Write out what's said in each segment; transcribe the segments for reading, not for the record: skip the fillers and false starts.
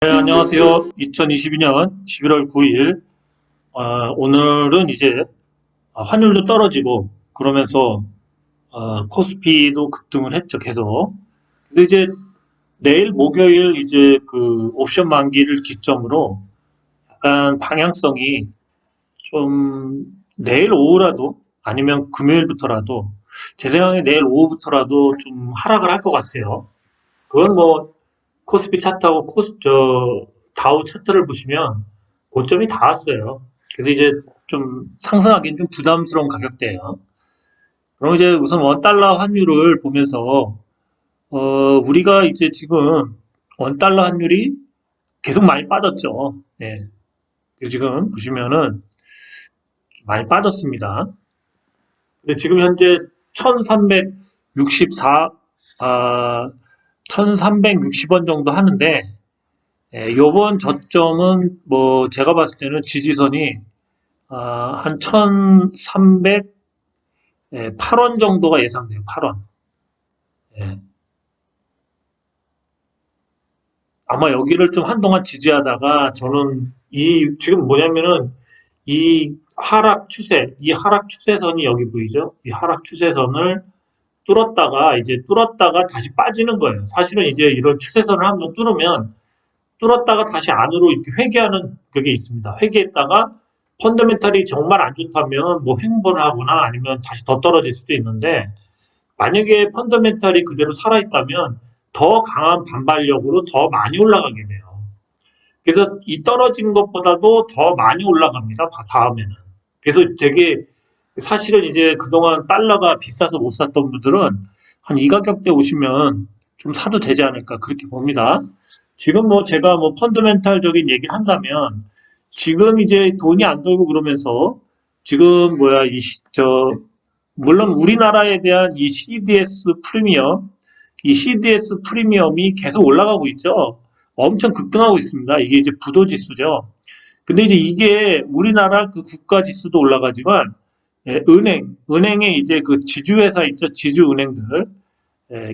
네, 안녕하세요. 2022년 11월 9일. 오늘은 이제 환율도 떨어지고 그러면서 코스피도 급등을 했죠, 계속. 근데 이제 내일 목요일 이제 그 옵션 만기를 기점으로 약간 방향성이 좀 내일 오후라도 아니면 금요일부터라도 제 생각에 내일 오후부터라도 좀 하락을 할 것 같아요. 그건 뭐 코스피 차트하고 다우 차트를 보시면 고점이 다 왔어요. 그래서 이제 좀 상승하기는 좀 부담스러운 가격대예요. 그럼 이제 우선 원 달러 환율을 보면서 우리가 이제 지금 원 달러 환율이 계속 많이 빠졌죠. 네. 지금 보시면은 많이 빠졌습니다. 근데 지금 현재 1364, 아, 1360원 정도 하는데 요번 저점은 뭐 제가 봤을 때는 지지선이 한 1308원 정도가 예상돼요. 8원. 예. 아마 여기를 좀 한동안 지지하다가 저는 지금 뭐냐면은 이 하락 추세선이 여기 보이죠? 이 하락 추세선을 뚫었다가 다시 빠지는 거예요. 사실은 이제 이런 추세선을 한번 뚫었다가 다시 안으로 이렇게 회귀하는 그게 있습니다. 회귀했다가 펀더멘탈이 정말 안 좋다면 뭐 횡보를 하거나 아니면 다시 더 떨어질 수도 있는데 만약에 펀더멘탈이 그대로 살아있다면 더 강한 반발력으로 더 많이 올라가게 돼요. 그래서 이 떨어진 것보다도 더 많이 올라갑니다. 다음에는. 그래서 되게 사실은 이제 그동안 달러가 비싸서 못 샀던 분들은 한 이 가격대 오시면 좀 사도 되지 않을까 그렇게 봅니다. 지금 뭐 제가 뭐 펀더멘탈적인 얘기를 한다면 지금 이제 돈이 안 돌고 그러면서 지금 뭐야 물론 우리나라에 대한 이 CDS 프리미엄이 계속 올라가고 있죠. 엄청 급등하고 있습니다. 이게 이제 부도지수죠. 근데 이제 이게 우리나라 그 국가 지수도 올라가지만 은행에 이제 그 지주회사 있죠. 지주은행들.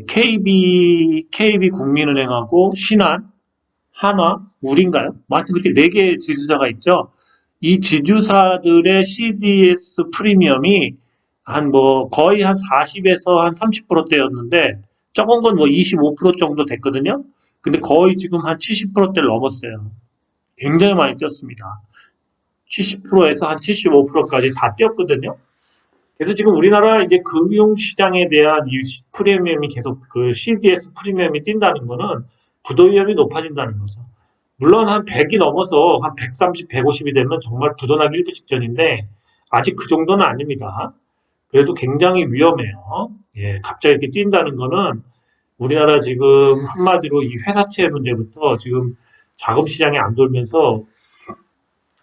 KB 국민은행하고 신한, 한화, 우리인가요? 뭐 하여튼 그렇게 네 개의 지주사가 있죠. 이 지주사들의 CDS 프리미엄이 한 뭐 거의 한 40에서 한 30%대였는데 적은 건 뭐 25% 정도 됐거든요. 근데 거의 지금 한 70%대를 넘었어요. 굉장히 많이 뛰었습니다. 70%에서 한 75%까지 다 뛰었거든요. 그래서 지금 우리나라 이제 금융시장에 대한 이 프리미엄이 계속 그 CDS 프리미엄이 뛴다는 거는 부도 위험이 높아진다는 거죠. 물론 한 100이 넘어서 한 130, 150이 되면 정말 부도나기 일부 직전인데 아직 그 정도는 아닙니다. 그래도 굉장히 위험해요. 예, 갑자기 이렇게 뛴다는 거는 우리나라 지금 한마디로 이 회사채 문제부터 지금 자금 시장이 안 돌면서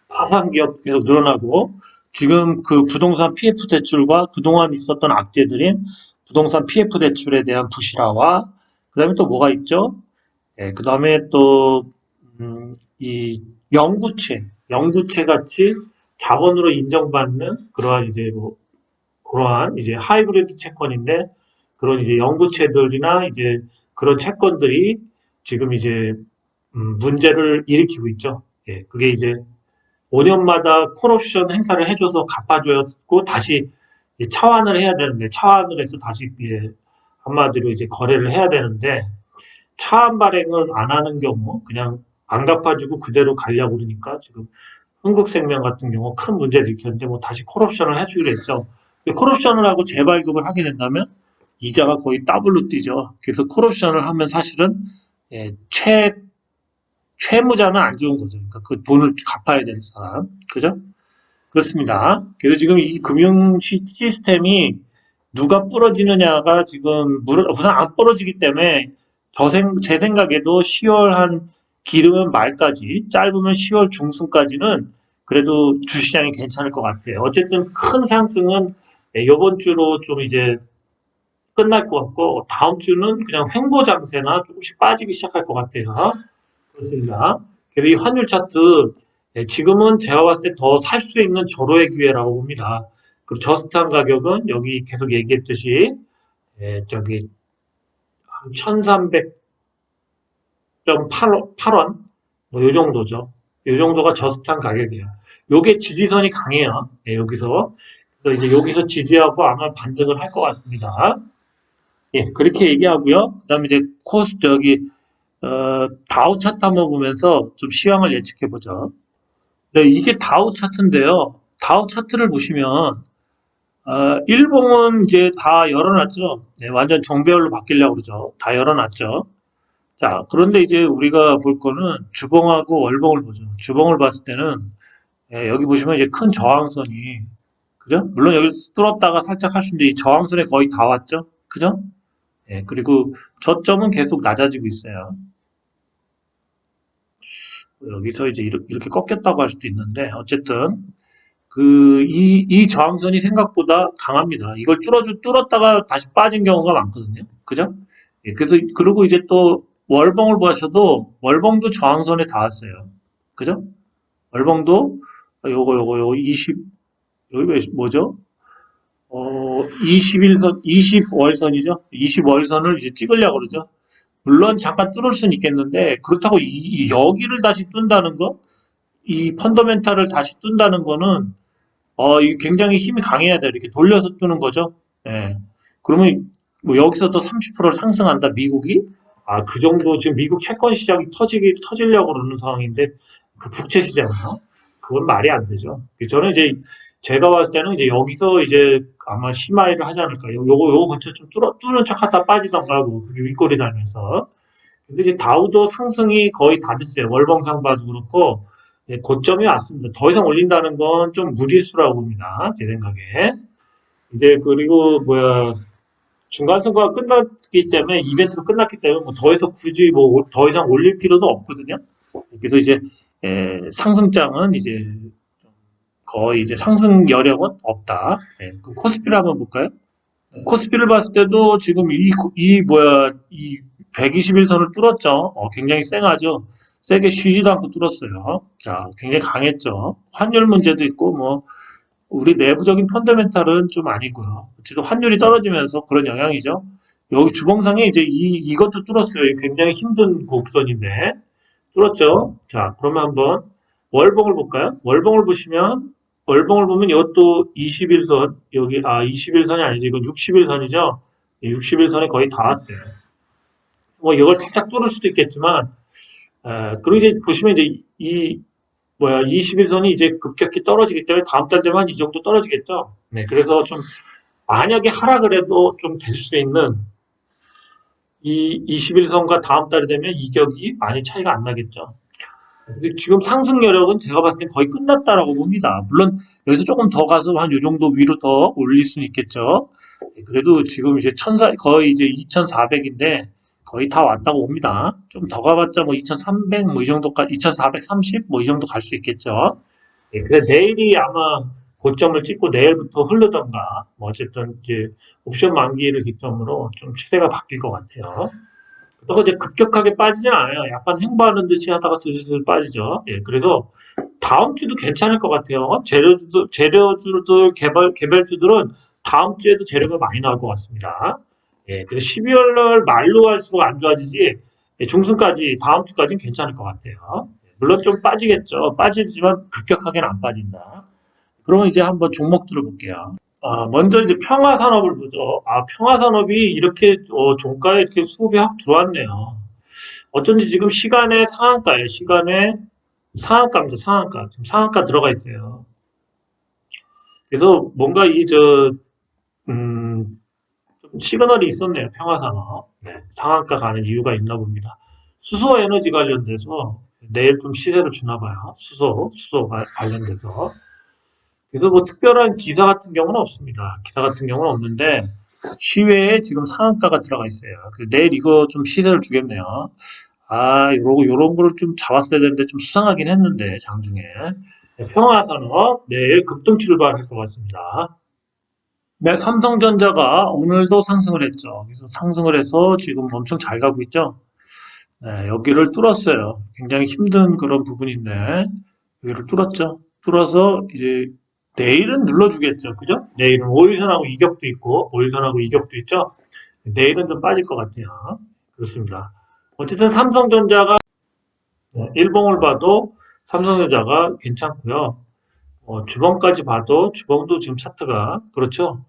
파산 기업 계속 늘어나고 지금 그 부동산 PF 대출과 그동안 있었던 악재들인 부동산 PF 대출에 대한 부실화와 그다음에 또 뭐가 있죠? 예, 그다음에 또 이 영구채 같이 자본으로 인정받는 그러한 이제 하이브리드 채권인데 그런 이제 영구채들이나 이제 그런 채권들이 지금 이제 문제를 일으키고 있죠. 예, 그게 이제 5년마다 콜옵션 행사를 해줘서 갚아줬고 다시 차환을 해야 되는데 차환을 해서 다시 한마디로 이제 거래를 해야 되는데 차환 발행을 안 하는 경우 그냥 안 갚아주고 그대로 가려고 그러니까 지금 흥국생명 같은 경우 큰 문제를 일으켰는데 뭐 다시 콜옵션을 해주기로 했죠. 콜옵션을 하고 재발급을 하게 된다면 이자가 거의 더블로 뛰죠. 그래서 콜옵션을 하면 사실은 예, 채무자는 안 좋은 거죠. 그러니까 그 돈을 갚아야 되는 사람. 그죠? 그렇습니다. 그래서 지금 이 금융 시스템이 누가 부러지느냐가 지금 우선 안 부러지기 때문에 제 생각에도 10월 한 길으면 말까지 짧으면 10월 중순까지는 그래도 주시장이 괜찮을 것 같아요. 어쨌든 큰 상승은 이번 주로 좀 이제 끝날 것 같고 다음 주는 그냥 횡보 장세나 조금씩 빠지기 시작할 것 같아요. 그렇습니다. 그래서 이 환율 차트 지금은 제가 봤을 때 더 살 수 있는 절호의 기회라고 봅니다. 그리고 저스트한 가격은 여기 계속 얘기했듯이 저기 1300.8원 뭐 요 정도죠. 요 정도가 저스트한 가격이에요. 요게 지지선이 강해요. 예, 여기서. 그래서 이제 여기서 지지하고 아마 반등을 할 것 같습니다. 예, 그렇게 얘기하고요. 그다음에 이제 다우 차트 한번 보면서 좀 시황을 예측해 보죠. 네, 이게 다우 차트인데요. 다우 차트를 보시면 일봉은 이제 다 열어놨죠. 네, 완전 정배열로 바뀌려고 그러죠. 다 열어놨죠. 자, 그런데 이제 우리가 볼 거는 주봉하고 월봉을 보죠. 주봉을 봤을 때는 예, 여기 보시면 이제 큰 저항선이 그죠? 물론 여기 뚫었다가 살짝 할 수 있는데 이 저항선에 거의 다 왔죠. 그죠? 예, 그리고 저점은 계속 낮아지고 있어요. 여기서 이제 이렇게 꺾였다고 할 수도 있는데 어쨌든 이 저항선이 생각보다 강합니다. 이걸 뚫었다가 다시 빠진 경우가 많거든요. 그죠? 예, 그래서, 그리고 이제 또, 월봉을 보셔도, 월봉도 저항선에 닿았어요. 그죠? 월봉도, 요거, 여기 뭐죠? 21선, 20월선이죠? 20월선을 이제 찍으려고 그러죠? 물론 잠깐 뚫을 수는 있겠는데, 그렇다고 여기를 다시 뚫는다는 거, 이 펀더멘탈을 다시 뚫는다는 거는, 이게 굉장히 힘이 강해야 돼. 이렇게 돌려서 뜨는 거죠. 예. 그러면 뭐 여기서 또 30%를 상승한다, 미국이? 아, 그 정도 지금 미국 채권 시장이 터지려고 그러는 상황인데, 그 국채 시장이요? 그건 말이 안 되죠. 저는 이제 제가 봤을 때는 이제 여기서 이제 아마 심하이를 하지 않을까. 요거 근처 좀 뚫는 척 하다 빠지던가, 뭐, 그게 윗꼬리 달면서. 그래서 이제 다우도 상승이 거의 다 됐어요. 월봉상 봐도 그렇고, 예, 고점이 왔습니다. 더 이상 올린다는 건 좀 무리수라고 봅니다. 제 생각에. 이제 그리고 뭐야 중간 선거가 끝났기 때문에 이벤트가 끝났기 때문에 뭐 더해서 굳이 뭐 더 이상 올릴 필요도 없거든요. 그래서 이제 상승장은 이제 거의 이제 상승 여력은 없다. 예, 그럼 코스피를 한번 볼까요? 코스피를 봤을 때도 지금 이 121선을 뚫었죠. 굉장히 쌩하죠. 세게 쉬지도 않고 뚫었어요. 자, 굉장히 강했죠. 환율 문제도 있고, 뭐, 우리 내부적인 펀더멘탈은 좀 아니고요. 어쨌든 환율이 떨어지면서 그런 영향이죠. 여기 주봉상에 이제 이것도 뚫었어요. 굉장히 힘든 곡선인데. 뚫었죠? 자, 그러면 한번 월봉을 볼까요? 월봉을 보시면, 월봉을 보면 이것도 21선, 21선이 아니죠. 이건 61선이죠. 61선에 거의 다 왔어요. 뭐 이걸 살짝 뚫을 수도 있겠지만, 그리고 이제 보시면 이제 21선이 이제 급격히 떨어지기 때문에 다음 달 되면 한 이 정도 떨어지겠죠. 네, 그래서 좀 만약에 하락을 해도 좀 될 수 있는 이 21선과 다음 달이 되면 이격이 많이 차이가 안 나겠죠. 지금 상승 여력은 제가 봤을 땐 거의 끝났다라고 봅니다. 물론 여기서 조금 더 가서 한 요 정도 위로 더 올릴 수는 있겠죠. 그래도 지금 이제 거의 이제 2400인데 거의 다 왔다고 봅니다. 좀 더 가봤자 뭐 2300, 뭐 이 정도까지, 2430, 뭐 이 정도 갈 수 있겠죠. 예, 그래서 내일이 아마 고점을 찍고 내일부터 흐르던가, 뭐 어쨌든 이제 옵션 만기를 기점으로 좀 추세가 바뀔 것 같아요. 그렇다고 이제 급격하게 빠지진 않아요. 약간 횡보하는 듯이 하다가 슬슬 빠지죠. 예, 그래서 다음 주도 괜찮을 것 같아요. 재료주들, 개별주들은 다음 주에도 재료가 많이 나올 것 같습니다. 예, 그래서 12월 날 말로 갈수록 안 좋아지지, 예, 중순까지, 다음 주까지는 괜찮을 것 같아요. 물론 좀 빠지겠죠. 빠지지만 급격하게는 안 빠진다. 그러면 이제 한번 종목들을 볼게요. 먼저 이제 평화산업을 보죠. 평화산업이 이렇게, 종가에 이렇게 수급이 확 들어왔네요. 어쩐지 지금 시간의 상한가예요. 시간의 상한가입니다. 상한가. 지금 상한가 들어가 있어요. 그래서 뭔가 좀 시그널이 있었네요. 평화산업. 네, 상한가 가는 이유가 있나 봅니다. 수소 에너지 관련돼서 내일 좀 시세를 주나 봐요. 수소 관련돼서. 그래서 뭐 특별한 기사 같은 경우는 없습니다. 기사 같은 경우는 없는데 시외에 지금 상한가가 들어가 있어요. 내일 이거 좀 시세를 주겠네요. 요런 거를 좀 잡았어야 되는데 좀 수상하긴 했는데 장중에. 네, 평화산업 내일 급등 출발할 것 같습니다. 네, 삼성전자가 오늘도 상승을 했죠. 그래서 상승을 해서 지금 엄청 잘 가고 있죠. 네, 여기를 뚫었어요. 굉장히 힘든 그런 부분인데 여기를 뚫었죠. 뚫어서 이제 내일은 눌러주겠죠. 그죠? 내일은 5일선하고 이격도 있고 5일선하고 이격도 있죠. 내일은 좀 빠질 것 같아요. 그렇습니다. 어쨌든 삼성전자가 일봉을 봐도 삼성전자가 괜찮고요. 주봉까지 봐도 주봉도 지금 차트가 그렇죠.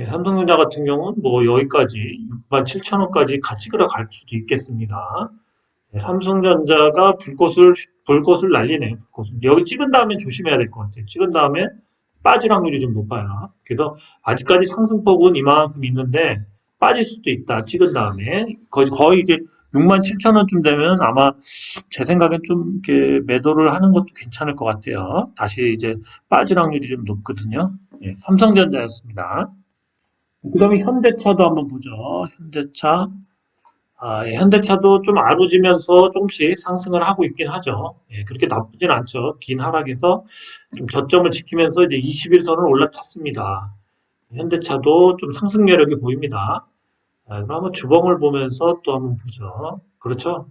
삼성전자 같은 경우는 뭐 여기까지 6만 7천 원까지 같이 끌어갈 수도 있겠습니다. 삼성전자가 불꽃을 날리네요. 불꽃을. 여기 찍은 다음에 조심해야 될 것 같아요. 찍은 다음에 빠질 확률이 좀 높아요. 그래서 아직까지 상승폭은 이만큼 있는데 빠질 수도 있다. 찍은 다음에 거의 이제 6만 7천 원쯤 되면 아마 제 생각엔 좀 이렇게 매도를 하는 것도 괜찮을 것 같아요. 다시 이제 빠질 확률이 좀 높거든요. 삼성전자였습니다. 그다음에 현대차도 한번 보죠. 현대차. 현대차도 좀 아루지면서 조금씩 상승을 하고 있긴 하죠. 그렇게 나쁘진 않죠. 긴 하락에서 좀 저점을 지키면서 이제 21선을 올라탔습니다. 현대차도 좀 상승 여력이 보입니다. 그럼 한번 주봉을 보면서 또 한번 보죠. 그렇죠.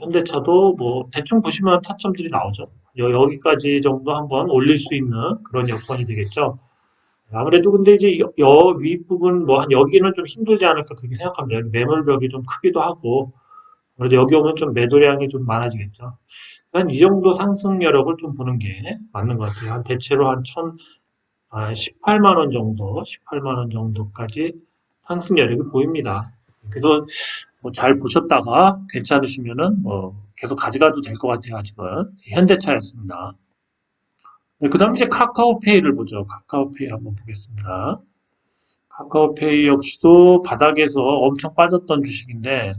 현대차도 뭐 대충 보시면 타점들이 나오죠. 여기까지 정도 한번 올릴 수 있는 그런 여건이 되겠죠. 아무래도 근데 이제 여 윗부분 뭐 한 여기는 좀 힘들지 않을까 그렇게 생각합니다. 여기 매물벽이 좀 크기도 하고 그래도 여기 오면 좀 매도량이 좀 많아지겠죠. 한 이 정도 상승 여력을 좀 보는 게 맞는 것 같아요. 한 대체로 한 18만 원 정도, 18만 원 정도까지 상승 여력이 보입니다. 그래서 뭐 잘 보셨다가 괜찮으시면은 뭐 계속 가져가도 될 것 같아요. 아직은 현대차였습니다. 네, 그다음 이제 카카오페이를 보죠. 카카오페이 한번 보겠습니다. 카카오페이 역시도 바닥에서 엄청 빠졌던 주식인데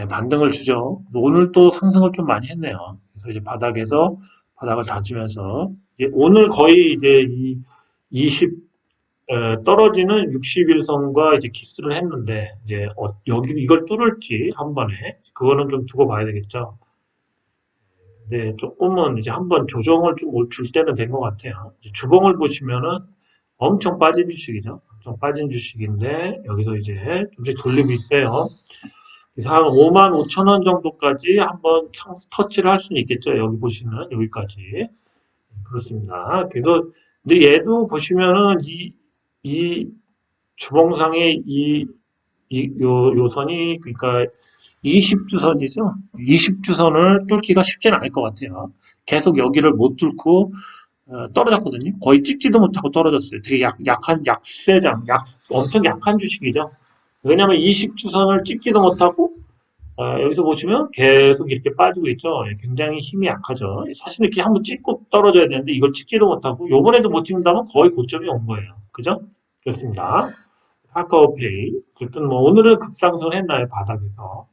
반등을 주죠. 오늘 또 상승을 좀 많이 했네요. 그래서 이제 바닥에서 바닥을 다지면서 이제 오늘 거의 이제 이 20, 떨어지는 60일선과 이제 키스를 했는데 이제 여기 이걸 뚫을지 한 번에 그거는 좀 두고 봐야 되겠죠. 근데 조금은 이제 한번 조정을 좀 줄 때는 된 것 같아요. 이제 주봉을 보시면은 엄청 빠진 주식이죠. 엄청 빠진 주식인데 여기서 이제 좀씩 돌리고 있어요. 그래서 한 5만 5천 원 정도까지 한번 터치를 할 수는 있겠죠. 여기 보시는 여기까지. 그렇습니다. 그래서 근데 얘도 보시면은 이 주봉상의 요 선이 그러니까 20주선이죠. 20주선을 뚫기가 쉽지는 않을 것 같아요. 계속 여기를 못 뚫고 떨어졌거든요. 거의 찍지도 못하고 떨어졌어요. 되게 약한 약세장, 엄청 약한 주식이죠. 왜냐하면 20주선을 찍지도 못하고 여기서 보시면 계속 이렇게 빠지고 있죠. 굉장히 힘이 약하죠. 사실 이렇게 한번 찍고 떨어져야 되는데 이걸 찍지도 못하고 요번에도 못 찍는다면 거의 고점이 온 거예요. 그죠? 그렇습니다. 카카오페이. 어쨌든 뭐 오늘은 급상승을 했나요? 바닥에서.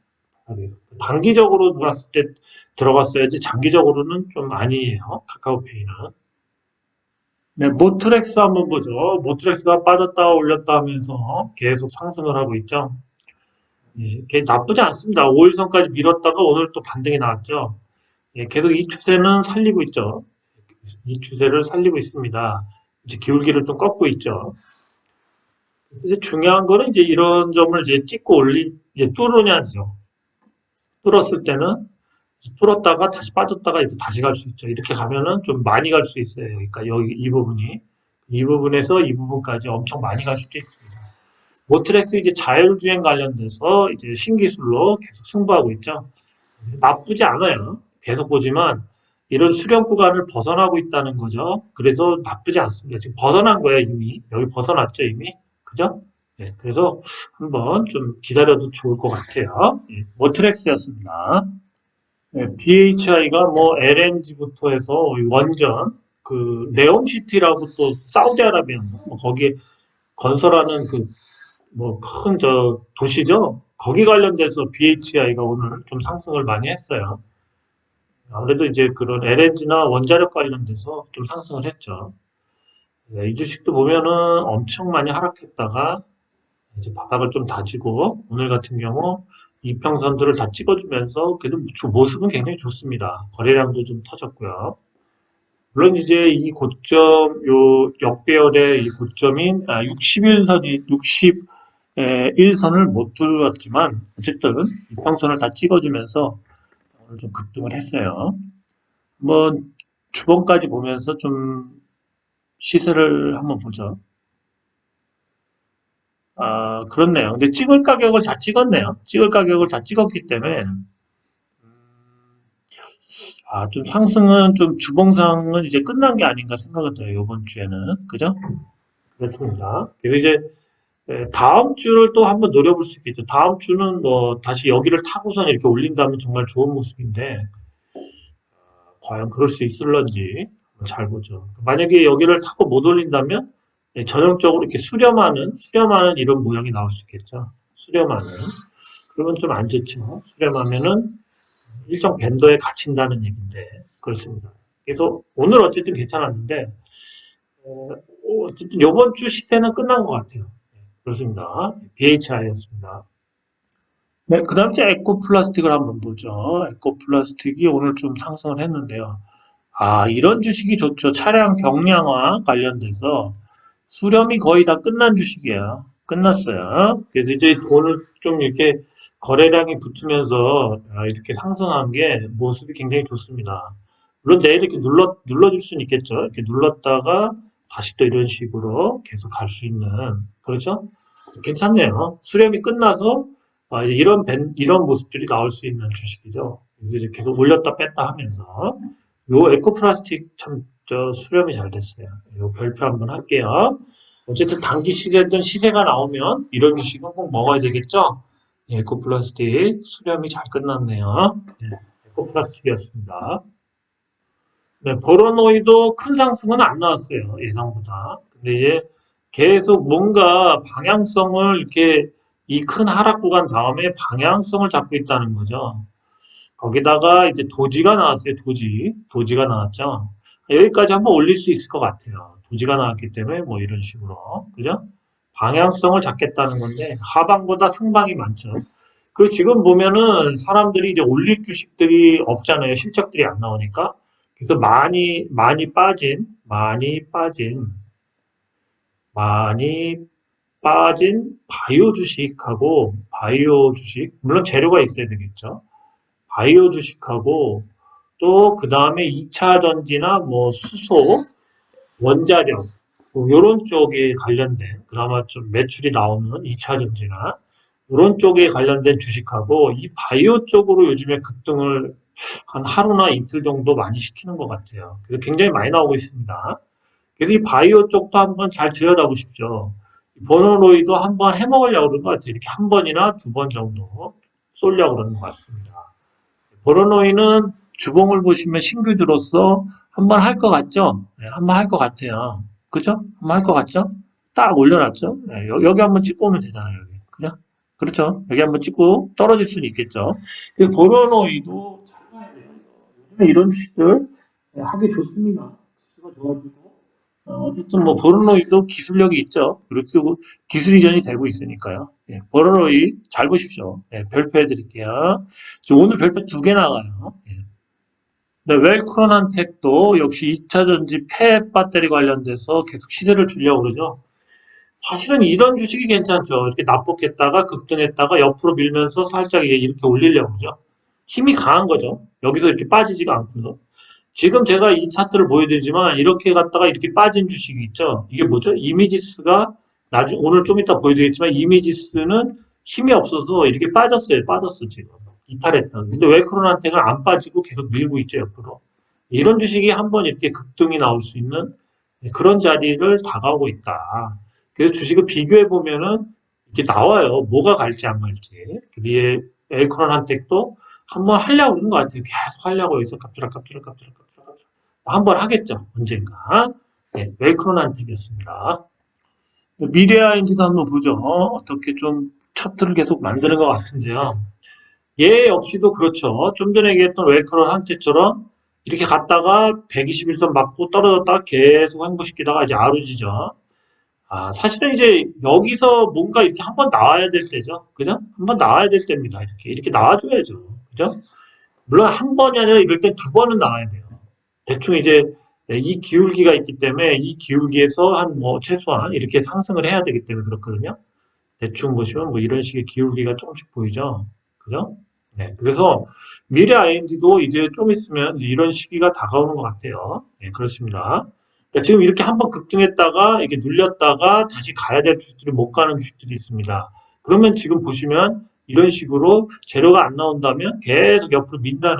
바닥에서. 단기적으로 몰았을 때 들어갔어야지 장기적으로는 좀 아니에요. 카카오페이는. 네, 모트렉스 한번 보죠. 모트렉스가 빠졌다 올렸다 하면서 계속 상승을 하고 있죠. 나쁘지 않습니다. 5일선까지 밀었다가 오늘 또 반등이 나왔죠. 계속 이 추세는 살리고 있죠. 이 추세를 살리고 있습니다. 이제 기울기를 좀 꺾고 있죠. 이제 중요한 거는 이제 이런 점을 이제 찍고 이제 뚫으냐죠. 뚫었을 때는 뚫었다가 다시 빠졌다가 이렇게 다시 갈 수 있죠. 이렇게 가면은 좀 많이 갈 수 있어요. 그러니까 여기 이 부분에서 이 부분까지 엄청 많이 갈 수도 있습니다. 모트렉스 이제 자율주행 관련돼서 이제 신기술로 계속 승부하고 있죠. 나쁘지 않아요. 계속 보지만 이런 수렴 구간을 벗어나고 있다는 거죠. 그래서 나쁘지 않습니다. 지금 벗어난 거예요, 이미. 여기 벗어났죠, 이미. 그죠? 그래서 한번 좀 기다려도 좋을 것 같아요. 모트렉스였습니다. BHI가 뭐 LNG부터 해서 원전, 그 네옴시티라고 또 사우디아라비아 뭐 거기에 건설하는 그 뭐 큰 저 도시죠. 거기 관련돼서 BHI가 오늘 좀 상승을 많이 했어요. 아무래도 이제 그런 LNG나 원자력 관련돼서 좀 상승을 했죠. 이 주식도 보면은 엄청 많이 하락했다가 이제 바닥을 좀 다지고 오늘 같은 경우 이평선들을 다 찍어주면서 그래도 모습은 굉장히 좋습니다. 거래량도 좀 터졌고요. 물론 이제 이 고점, 요 역배열의 이 고점인 61선이 61선을 못 뚫었지만 어쨌든 이평선을 다 찍어주면서 오늘 좀 급등을 했어요. 한번 주봉까지 보면서 좀 시세를 한번 보죠. 그렇네요. 근데 찍을 가격을 다 찍었네요. 찍을 가격을 다 찍었기 때문에 좀 상승은 좀 주봉상은 이제 끝난 게 아닌가 생각은 돼요. 이번 주에는. 그죠? 그렇습니다. 그래서 이제 다음 주를 또 한번 노려볼 수 있겠죠. 다음 주는 뭐 다시 여기를 타고선 이렇게 올린다면 정말 좋은 모습인데 과연 그럴 수 있을런지 잘 보죠. 만약에 여기를 타고 못 올린다면 전형적으로 이렇게 수렴하는 이런 모양이 나올 수 있겠죠. 수렴하는. 그러면 좀 안 좋죠. 수렴하면은 일정 밴더에 갇힌다는 얘기인데 그렇습니다. 그래서 오늘 어쨌든 괜찮았는데 어, 어쨌든 이번 주 시세는 끝난 것 같아요. 그렇습니다. BHI였습니다. 네, 그 다음 이제 에코플라스틱을 한번 보죠. 에코플라스틱이 오늘 좀 상승을 했는데요. 이런 주식이 좋죠. 차량 경량화 관련돼서 수렴이 거의 다 끝난 주식이에요. 끝났어요. 그래서 이제 오늘 좀 이렇게 거래량이 붙으면서 이렇게 상승한 게 모습이 굉장히 좋습니다. 물론 내일 이렇게 눌러줄 수는 있겠죠. 이렇게 눌렀다가 다시 또 이런 식으로 계속 갈 수 있는, 그렇죠? 괜찮네요. 수렴이 끝나서 이런 모습들이 나올 수 있는 주식이죠. 이제 계속 올렸다 뺐다 하면서 요 에코플라스틱 참 수렴이 잘 됐어요. 요 별표 한번 할게요. 어쨌든 단기 시세든 시세가 나오면 이런 주식은 꼭 먹어야 되겠죠? 예, 에코플라스틱 수렴이 잘 끝났네요. 네, 에코플라스틱이었습니다. 네, 보로노이도 큰 상승은 안 나왔어요. 예상보다. 근데 이제 계속 뭔가 방향성을 이렇게 이 큰 하락 구간 다음에 방향성을 잡고 있다는 거죠. 거기다가 이제 도지가 나왔어요. 도지가 나왔죠. 여기까지 한번 올릴 수 있을 것 같아요. 도지가 나왔기 때문에 뭐 이런 식으로. 그죠? 방향성을 잡겠다는 건데 하방보다 상방이 많죠. 그리고 지금 보면은 사람들이 이제 올릴 주식들이 없잖아요. 실적들이 안 나오니까. 그래서 많이 빠진 바이오 주식, 물론 재료가 있어야 되겠죠. 바이오 주식하고 또 그 다음에 2차 전지나 뭐 수소, 원자력 뭐 요런 쪽에 관련된 그나마 좀 매출이 나오는 2차 전지나 이런 쪽에 관련된 주식하고 이 바이오 쪽으로 요즘에 급등을 한 하루나 이틀 정도 많이 시키는 것 같아요. 그래서 굉장히 많이 나오고 있습니다. 그래서 이 바이오 쪽도 한번 잘 들여다보십시오. 버너로이도 한번 해먹으려고 그러는 것 같아요. 이렇게 한 번이나 두 번 정도 쏠려고 그러는 것 같습니다. 버러노이는 주봉을 보시면 신규주로서 한번 할 것 같죠? 네, 한번 할 것 같아요. 그죠? 한번 할 것 같죠? 딱 올려놨죠? 네, 여기 한번 찍고 오면 되잖아요. 여기. 그죠? 그렇죠? 여기 한번 찍고 떨어질 수는 있겠죠. 버러노이도 잘 봐야 돼요. 요즘에 이런 주식들 하기 좋습니다. 주가 좋아지고. 어쨌든 뭐 버러노이도 기술력이 있죠. 그리고 기술 이전이 되고 있으니까요. 예, 버러노이 잘 보십시오. 예, 별표 해드릴게요. 오늘 별표 두 개 나가요. 예. 네, 웰크론한텍도 역시 2차 전지 폐 배터리 관련돼서 계속 시세를 주려고 그러죠. 사실은 이런 주식이 괜찮죠. 이렇게 납폭했다가 급등했다가 옆으로 밀면서 살짝 이렇게 올리려고 그러죠. 힘이 강한 거죠. 여기서 이렇게 빠지지가 않고요. 지금 제가 이 차트를 보여드리지만 이렇게 갔다가 이렇게 빠진 주식이 있죠. 이게 뭐죠? 이미지스가 오늘 좀 이따 보여드리겠지만 이미지스는 힘이 없어서 이렇게 빠졌어요. 빠졌어 지금. 이탈했다. 근데 웰크론한테는 안 빠지고 계속 밀고 있죠 옆으로. 이런 주식이 한번 이렇게 급등이 나올 수 있는 그런 자리를 다가오고 있다. 그래서 주식을 비교해 보면은 이렇게 나와요. 뭐가 갈지 안 갈지. 그 뒤에 웰크론한테도 한번 하려고 그러는 것 같아요. 계속 하려고 여기서 갑자락 한번 하겠죠. 언젠가. 네, 웰크론한테였습니다. 미래아인지도 한번 보죠. 어떻게 좀 차트를 계속 만드는 것 같은데요. 얘 역시도 그렇죠. 좀 전에 얘기했던 웰크론 한테처럼 이렇게 갔다가 121선 맞고 떨어졌다가 계속 횡보시키다가 이제 아루지죠. 사실은 이제 여기서 뭔가 이렇게 한번 나와야 될 때죠. 그죠? 한번 나와야 될 때입니다. 이렇게 나와줘야죠. 그죠? 물론 한 번이 아니라 이럴 땐 두 번은 나와야 돼요. 대충 이제 이 기울기가 있기 때문에 이 기울기에서 한 뭐 최소한 이렇게 상승을 해야 되기 때문에 그렇거든요. 대충 보시면 뭐 이런 식의 기울기가 조금씩 보이죠. 그죠? 네. 그래서 미래 ING도 이제 좀 있으면 이런 시기가 다가오는 것 같아요. 네, 그렇습니다. 그러니까 지금 이렇게 한번 급등했다가 이렇게 눌렸다가 다시 가야 될 주식들이 못 가는 주식들이 있습니다. 그러면 지금 보시면 이런 식으로 재료가 안 나온다면 계속 옆으로 민다는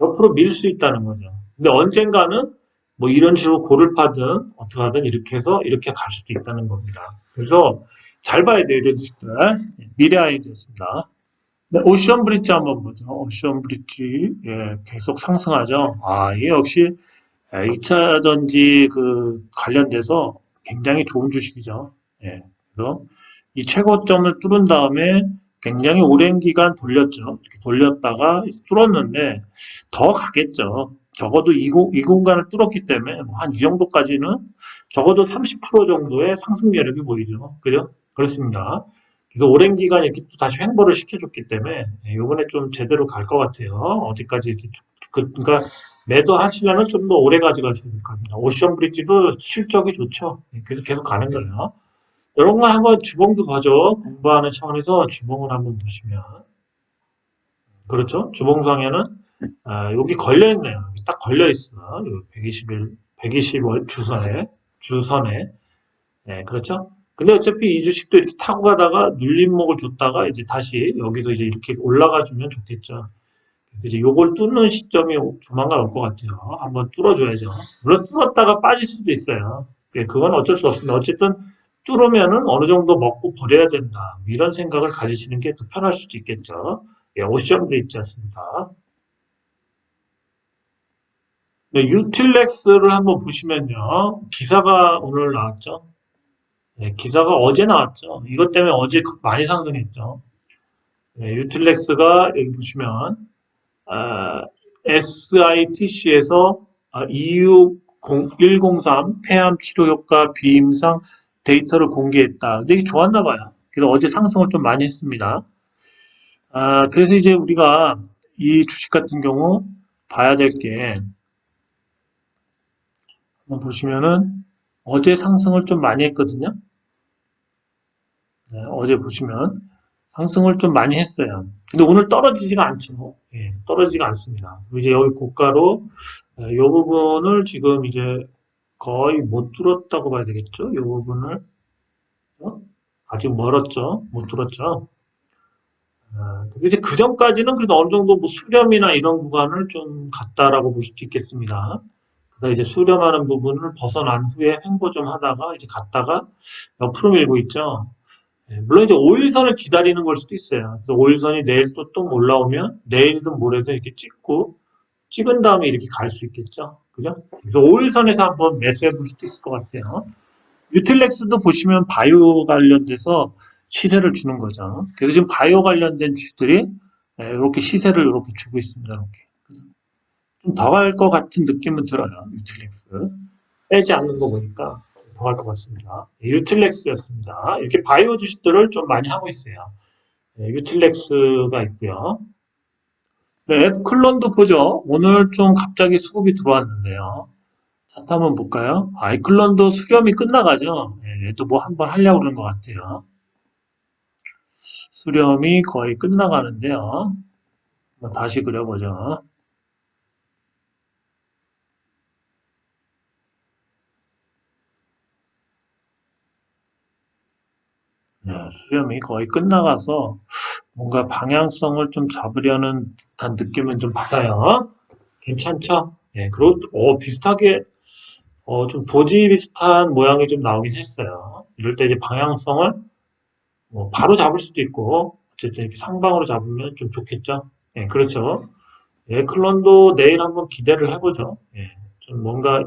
옆으로 밀 수 있다는 거죠. 근데 언젠가는 뭐 이런 식으로 골을 파든 어떻게 하든 이렇게 해서 이렇게 갈 수도 있다는 겁니다. 그래서 잘 봐야 돼요, 이런 식들. 미래 아이디어입니다. 네, 오션 브릿지 한번 보죠. 오션 브릿지, 예, 계속 상승하죠. 아, 이게 역시 2차 전지 그 관련돼서 굉장히 좋은 주식이죠. 예, 그래서 이 최고점을 뚫은 다음에 굉장히 오랜 기간 돌렸죠. 이렇게 돌렸다가 뚫었는데 더 가겠죠. 적어도 이 공간을 뚫었기 때문에 뭐 한 이 정도까지는 적어도 30% 정도의 상승 여력이 보이죠. 그죠? 그렇습니다. 그래서 오랜 기간 이렇게 또 다시 횡보를 시켜줬기 때문에 이번에 좀 제대로 갈 것 같아요. 어디까지 이렇게 그러니까 매도하시려면 좀 더 오래 가져가셔야 될 겁니다. 오션 브릿지도 실적이 좋죠. 그래서 계속 가는 거예요. 이런 거 한번 주봉도 봐줘. 공부하는 차원에서 주봉을 한번 보시면. 그렇죠? 주봉상에는, 여기 걸려있네요. 여기 딱 걸려있어. 121, 120월 주선에. 네, 그렇죠? 근데 어차피 이 주식도 이렇게 타고 가다가 눌림목을 줬다가 이제 다시 여기서 이제 이렇게 올라가 주면 좋겠죠. 그래서 이제 요걸 뚫는 시점이 조만간 올 것 같아요. 한번 뚫어줘야죠. 물론 뚫었다가 빠질 수도 있어요. 그건 어쩔 수 없습니다. 어쨌든 뚫으면은 어느 정도 먹고 버려야 된다. 이런 생각을 가지시는 게 더 편할 수도 있겠죠. 예, 오션도 있지 않습니다. 네, 유틸렉스를 한번 보시면요. 기사가 오늘 나왔죠. 네, 기사가 어제 나왔죠. 이것 때문에 어제 많이 상승했죠. 네, 유틸렉스가 여기 보시면 SITC에서 EU103 폐암 치료 효과 비임상 데이터를 공개했다. 근데 이게 좋았나 봐요. 그래서 어제 상승을 좀 많이 했습니다. 그래서 이제 우리가 이 주식 같은 경우 봐야 될 게, 한번 보시면은 어제 상승을 좀 많이 했거든요. 네, 어제 보시면 상승을 좀 많이 했어요. 근데 오늘 떨어지지가 않죠. 예, 떨어지지가 않습니다. 그리고 이제 여기 고가로 이 부분을 지금 이제 거의 못 뚫었다고 봐야 되겠죠? 이 부분을 어? 아직 멀었죠? 못 뚫었죠? 그래서 이제 그 전까지는 그래도 어느 정도 뭐 수렴이나 이런 구간을 좀 갔다라고 볼 수도 있겠습니다. 그래서 이제 수렴하는 부분을 벗어난 후에 횡보 좀 하다가 이제 갔다가 옆으로 밀고 있죠. 예, 물론 이제 5일선을 기다리는 걸 수도 있어요. 그래서 5일선이 내일 또 올라오면 내일든 모레든 이렇게 찍은 다음에 이렇게 갈 수 있겠죠. 그죠? 그래서 5일선에서 한번 매수해 볼 수도 있을 것 같아요. 유틸렉스도 보시면 바이오 관련돼서 시세를 주는 거죠. 그래서 지금 바이오 관련된 주들이 이렇게 시세를 이렇게 주고 있습니다. 이렇게. 좀 더 갈 것 같은 느낌은 들어요. 유틸렉스. 빼지 않는 거 보니까 더 갈 것 같습니다. 유틸렉스였습니다. 이렇게 바이오 주식들을 좀 많이 하고 있어요. 유틸렉스가 있고요. 네, 앱클론도 보죠. 오늘 좀 갑자기 수급이 들어왔는데요. 차트 한번 볼까요? 아이클론도 수렴이 끝나가죠. 예, 얘도 뭐 한번 하려고 그러는 것 같아요. 수렴이 거의 끝나가는데요. 한번 다시 그려보죠. 네, 수렴이 거의 끝나가서 뭔가 방향성을 좀 잡으려는 듯한 느낌은 좀 받아요. 괜찮죠? 예, 그리고 비슷하게 좀 도지 비슷한 모양이 좀 나오긴 했어요. 이럴 때 이제 방향성을 뭐 바로 잡을 수도 있고 어쨌든 이렇게 상방으로 잡으면 좀 좋겠죠. 예, 그렇죠. 예, 클론도 내일 한번 기대를 해보죠. 예, 좀 뭔가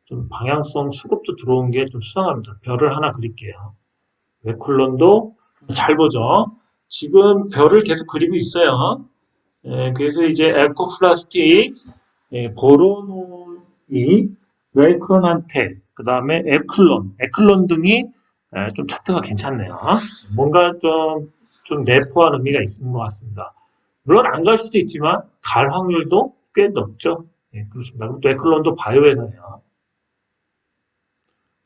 좀 방향성 수급도 들어온 게 좀 수상합니다. 별을 하나 그릴게요. 웨클론도 잘 보죠. 지금 별을 계속 그리고 있어요. 예, 그래서 이제 에코플라스틱, 보로노이, 웰크론한테, 그 다음에 에클론 등이 좀 차트가 괜찮네요. 뭔가 좀 내포한 의미가 있는 것 같습니다. 물론 안 갈 수도 있지만 갈 확률도 꽤 높죠. 예, 그렇습니다. 또 에클론도 바이오 회사네요.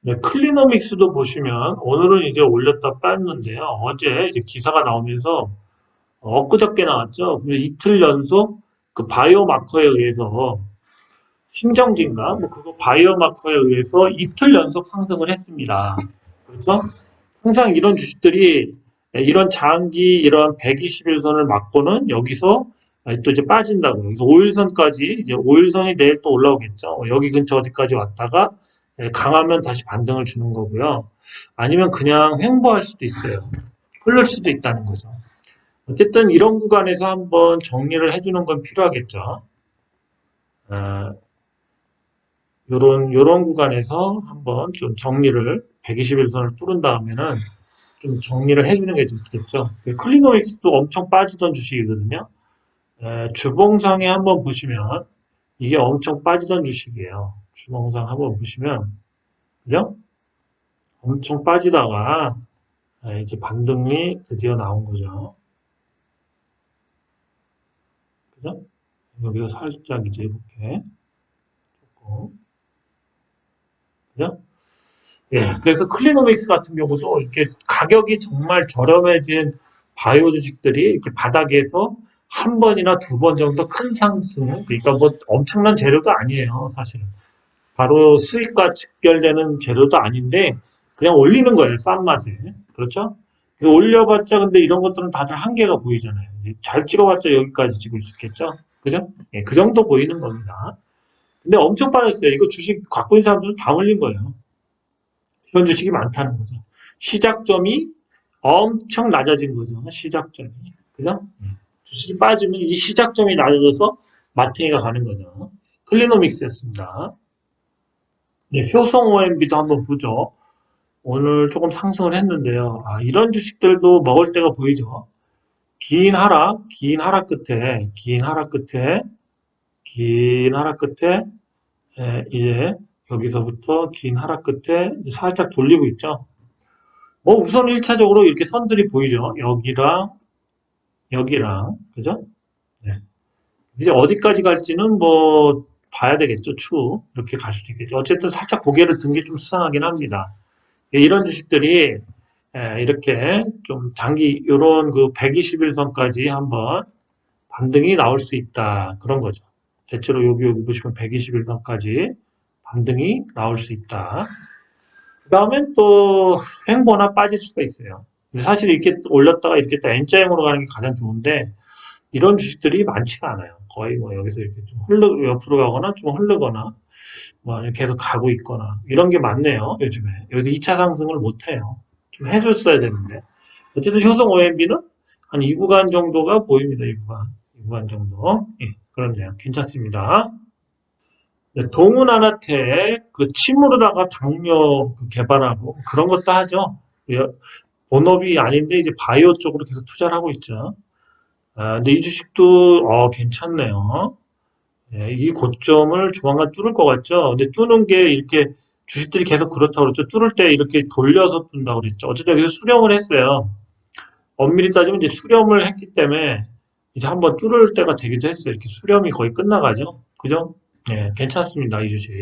네, 클리노믹스도 보시면 오늘은 이제 올렸다 뺐는데요. 어제 이제 기사가 나오면서 엊그저께 나왔죠. 이틀 연속 그 바이오 마커에 의해서 심정지인가? 뭐 그거 바이오 마커에 의해서 이틀 연속 상승을 했습니다. 그래서 항상 이런 주식들이 이런 장기 이런 121선을 맞고는 여기서 또 이제 빠진다고요. 그래서 5일선까지 이제 5일선이 내일 또 올라오겠죠. 여기 근처 어디까지 왔다가 강하면 다시 반등을 주는 거고요. 아니면 그냥 횡보할 수도 있어요. 흐를 수도 있다는 거죠. 어쨌든 이런 구간에서 한번 정리를 해주는 건 필요하겠죠. 요런 구간에서 한번 좀 정리를 121선을 뚫은 다음에는 좀 정리를 해주는 게 좋겠죠. 클리노믹스도 엄청 빠지던 주식이거든요. 주봉상에 한번 보시면 이게 엄청 빠지던 주식이에요. 주봉상 한번 보시면 그죠? 엄청 빠지다가 이제 반등이 드디어 나온 거죠. 그죠? 여기서 살짝 이제 이렇게 조금 그죠? 예, 그래서 클리노믹스 같은 경우도 이렇게 가격이 정말 저렴해진 바이오 주식들이 이렇게 바닥에서 한 번이나 두 번 정도 큰 상승, 그러니까 뭐 엄청난 재료도 아니에요, 사실은. 바로 수익과 직결되는 재료도 아닌데 그냥 올리는 거예요, 싼 맛에. 그렇죠? 그래서 올려봤자 근데 이런 것들은 다들 한계가 보이잖아요. 잘 찍어봤자 여기까지 찍을 수 있겠죠? 그죠? 예, 그 정도 보이는 겁니다. 근데 엄청 빠졌어요. 이거 주식 갖고 있는 사람들은 다 올린 거예요. 이런 주식이 많다는 거죠. 시작점이 엄청 낮아진 거죠. 시작점이. 그죠? 주식이 빠지면 이 시작점이 낮아져서 마탱이가 가는 거죠. 클리노믹스였습니다. 네, 효성 OMB도 한번 보죠. 오늘 조금 상승을 했는데요. 이런 주식들도 먹을 때가 보이죠. 긴 하락 끝에, 긴 하락 끝에, 이제 여기서부터 긴 하락 끝에 살짝 돌리고 있죠. 뭐 우선 1차적으로 이렇게 선들이 보이죠. 여기랑, 그죠? 네. 이제 어디까지 갈지는 뭐 봐야 되겠죠. 추후. 이렇게 갈 수도 있겠죠. 어쨌든 살짝 고개를 든 게 좀 수상하긴 합니다. 이런 주식들이 이렇게 좀 장기, 요런 그 121선까지 한번 반등이 나올 수 있다. 그런 거죠. 대체로 여기 보시면 121선까지 반등이 나올 수 있다. 그 다음엔 또 횡보나 빠질 수가 있어요. 근데 사실 이렇게 올렸다가 이렇게 또 N자형으로 가는 게 가장 좋은데 이런 주식들이 많지가 않아요. 거의 뭐 여기서 이렇게 좀 옆으로 가거나 좀 흐르거나 뭐 계속 가고 있거나 이런 게 많네요. 요즘에. 여기서 2차 상승을 못 해요. 좀 해줬어야 되는데. 어쨌든 효성 OMB는 한 이 구간 정도가 보입니다. 이 구간 정도. 예, 그렇네요. 괜찮습니다. 네, 동은아나텍 그 침으로다가 당뇨 개발하고 그런 것도 하죠. 예, 본업이 아닌데 이제 바이오 쪽으로 계속 투자를 하고 있죠. 근데 이 주식도 괜찮네요. 예, 이 고점을 조만간 뚫을 것 같죠. 근데 뚫는 게 이렇게 주식들이 계속 그렇다고 그랬죠. 뚫을 때 이렇게 돌려서 뚫는다고 그랬죠. 어쨌든 여기서 수렴을 했어요. 엄밀히 따지면 이제 수렴을 했기 때문에 이제 한번 뚫을 때가 되기도 했어요. 이렇게 수렴이 거의 끝나가죠. 그죠? 네, 괜찮습니다. 이 주식.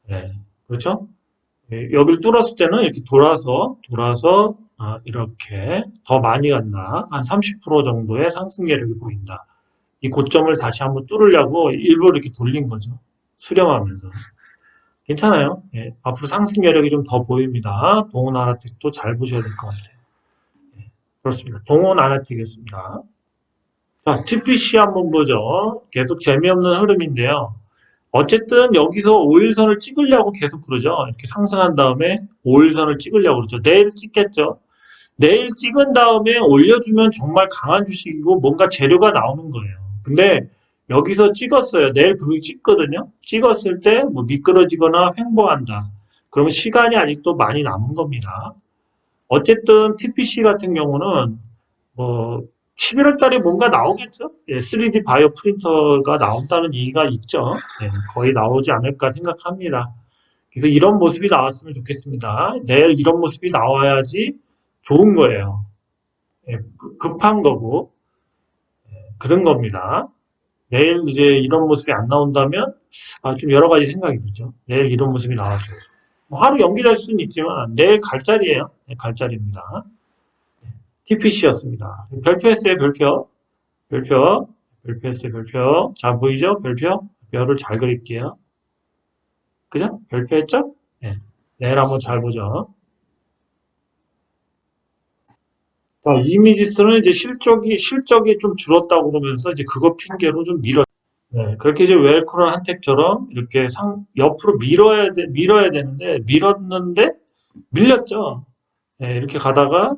네, 그렇죠? 네, 여기를 뚫었을 때는 이렇게 돌아서 이렇게 더 많이 간다. 한 30% 정도의 상승계력이 보인다. 이 고점을 다시 한번 뚫으려고 일부러 이렇게 돌린 거죠. 수렴하면서. 괜찮아요. 예, 앞으로 상승 여력이 좀 더 보입니다. 동원 아나텍도 잘 보셔야 될 것 같아요. 그렇습니다. 동원 아나텍이었습니다. 자, TPC 한번 보죠. 계속 재미없는 흐름인데요. 어쨌든 여기서 5일선을 찍으려고 계속 그러죠. 이렇게 상승한 다음에 5일선을 찍으려고 그러죠. 내일 찍겠죠. 내일 찍은 다음에 올려주면 정말 강한 주식이고 뭔가 재료가 나오는 거예요. 근데 여기서 찍었어요. 내일 분명히 찍거든요. 찍었을 때 뭐 미끄러지거나 횡보한다. 그러면 시간이 아직도 많이 남은 겁니다. 어쨌든 TPC 같은 경우는 뭐 11월 달에 뭔가 나오겠죠? 예, 3D 바이오 프린터가 나온다는 얘기가 있죠. 예, 거의 나오지 않을까 생각합니다. 그래서 이런 모습이 나왔으면 좋겠습니다. 내일 이런 모습이 나와야지 좋은 거예요. 예, 급한 거고 그런 겁니다. 내일 이제 이런 모습이 안 나온다면 좀 여러 가지 생각이 들죠. 내일 이런 모습이 나와줘서 뭐 하루 연기될 수는 있지만 내일 갈 자리예요. 네, 갈 자리입니다. TPC였습니다. 별표했어요. 별표했어요. 별표. 자 보이죠? 별표. 별을 잘 그릴게요. 그죠? 별표했죠? 네. 내일 한번 잘 보죠. 자, 이미지스는 이제 실적이 좀 줄었다고 그러면서 이제 그거 핑계로 좀 네, 그렇게 이제 웰크론 한택처럼 이렇게 옆으로 밀어야 되는데, 밀었는데, 밀렸죠. 네, 이렇게 가다가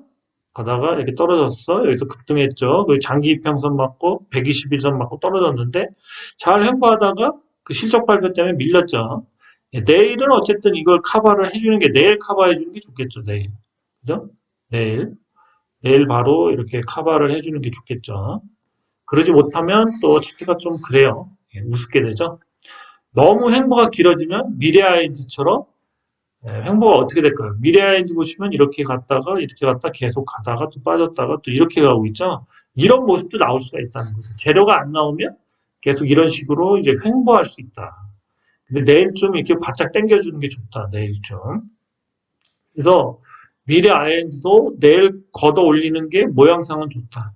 이렇게 떨어졌어. 여기서 급등했죠. 그 장기 이평선 맞고, 121선 맞고 떨어졌는데, 잘 횡보하다가 그 실적 발표 때문에 밀렸죠. 네, 내일은 어쨌든 이걸 커버를 해주는 게, 내일 커버해주는 게 좋겠죠, 내일. 그죠? 내일 바로 이렇게 커버를 해주는 게 좋겠죠. 그러지 못하면 또 차트가 좀 그래요. 예, 우습게 되죠. 너무 횡보가 길어지면 미래아이즈처럼 횡보가 어떻게 될까요? 미래아이즈 보시면 이렇게 갔다 계속 가다가 또 빠졌다가 또 이렇게 가고 있죠. 이런 모습도 나올 수가 있다는 거죠. 재료가 안 나오면 계속 이런 식으로 이제 횡보할 수 있다. 근데 내일쯤 이렇게 바짝 당겨주는 게 좋다. 내일쯤. 그래서 미래 ING도 내일 걷어 올리는 게 모양상은 좋다.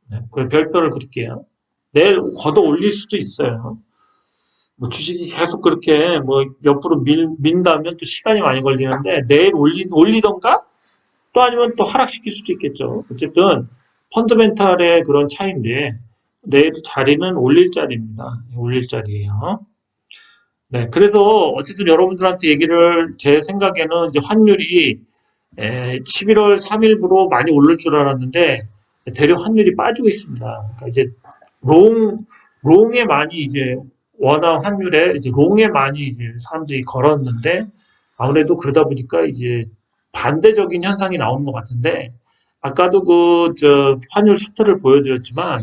네, 그 별표를 그릴게요. 내일 걷어 올릴 수도 있어요. 뭐 주식이 계속 그렇게 뭐 옆으로 민다면 또 시간이 많이 걸리는데 내일 올리던가 또 아니면 또 하락시킬 수도 있겠죠. 어쨌든 펀더멘탈의 그런 차이인데 내일 자리는 올릴 자리입니다. 올릴 자리예요. 네, 그래서 어쨌든 여러분들한테 얘기를 제 생각에는 이제 환율이 11월 3일부로 많이 오를 줄 알았는데 대략 환율이 빠지고 있습니다. 그러니까 이제 롱 롱에 많이 이제 워낙 환율에 이제 롱에 많이 이제 사람들이 걸었는데 아무래도 그러다 보니까 이제 반대적인 현상이 나오는 것 같은데 아까도 그 저 환율 차트를 보여드렸지만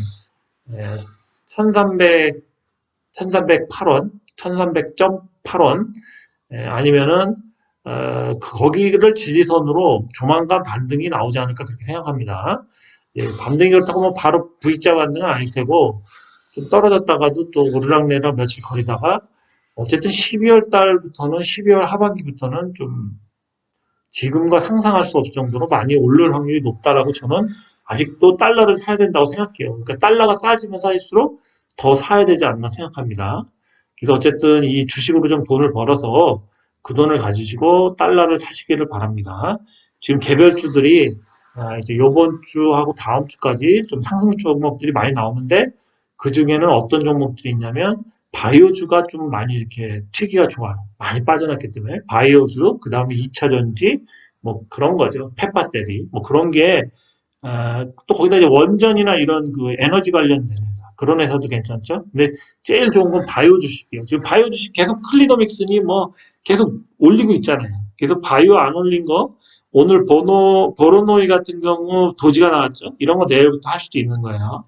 1300 1308원, 1300.8원 아니면은 거기를 지지선으로 조만간 반등이 나오지 않을까 그렇게 생각합니다. 예, 반등이 그렇다고 뭐 바로 V자 반등은 아닐 테고 좀 떨어졌다가도 또 오르락내리락 며칠 거리다가 어쨌든 12월 달부터는 12월 하반기부터는 좀 지금과 상상할 수 없을 정도로 많이 오를 확률이 높다라고 저는 아직도 달러를 사야 된다고 생각해요. 그러니까 달러가 싸지면 싸질수록 더 사야 되지 않나 생각합니다. 그래서 어쨌든 이 주식으로 좀 돈을 벌어서 그 돈을 가지시고 달러를 사시기를 바랍니다. 지금 개별주들이 이제 요번 주하고 다음 주까지 좀 상승 종목들이 많이 나오는데 그 중에는 어떤 종목들이 있냐면 바이오주가 좀 많이 이렇게 튀기가 좋아요. 많이 빠져났기 때문에 바이오주, 그 다음에 2차전지 뭐 그런 거죠. 펫배터리 뭐 그런 게 또 거기다 이제 원전이나 이런 그 에너지 관련된 회사 그런 회사도 괜찮죠. 근데 제일 좋은 건 바이오 주식이에요. 지금 바이오 주식 계속 클리노믹스니 뭐 계속 올리고 있잖아요. 그래서 바이오 안 올린 거 오늘 보로노이 같은 경우 도지가 나왔죠. 이런 거 내일부터 할 수도 있는 거예요.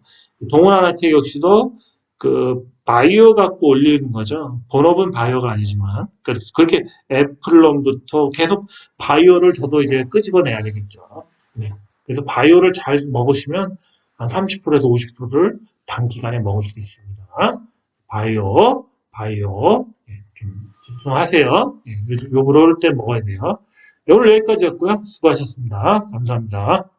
동원하나텍 역시도 그 바이오 갖고 올리는 거죠. 본업은 바이오가 아니지만 그렇게 애플론부터 계속 바이오를 저도 이제 끄집어내야 되겠죠. 네. 그래서 바이오를 잘 먹으시면 한 30%에서 50%를 단기간에 먹을 수 있습니다. 바이오 예, 좀 집중하세요. 예, 요럴 때 먹어야 돼요. 오늘 여기까지였고요. 수고하셨습니다. 감사합니다.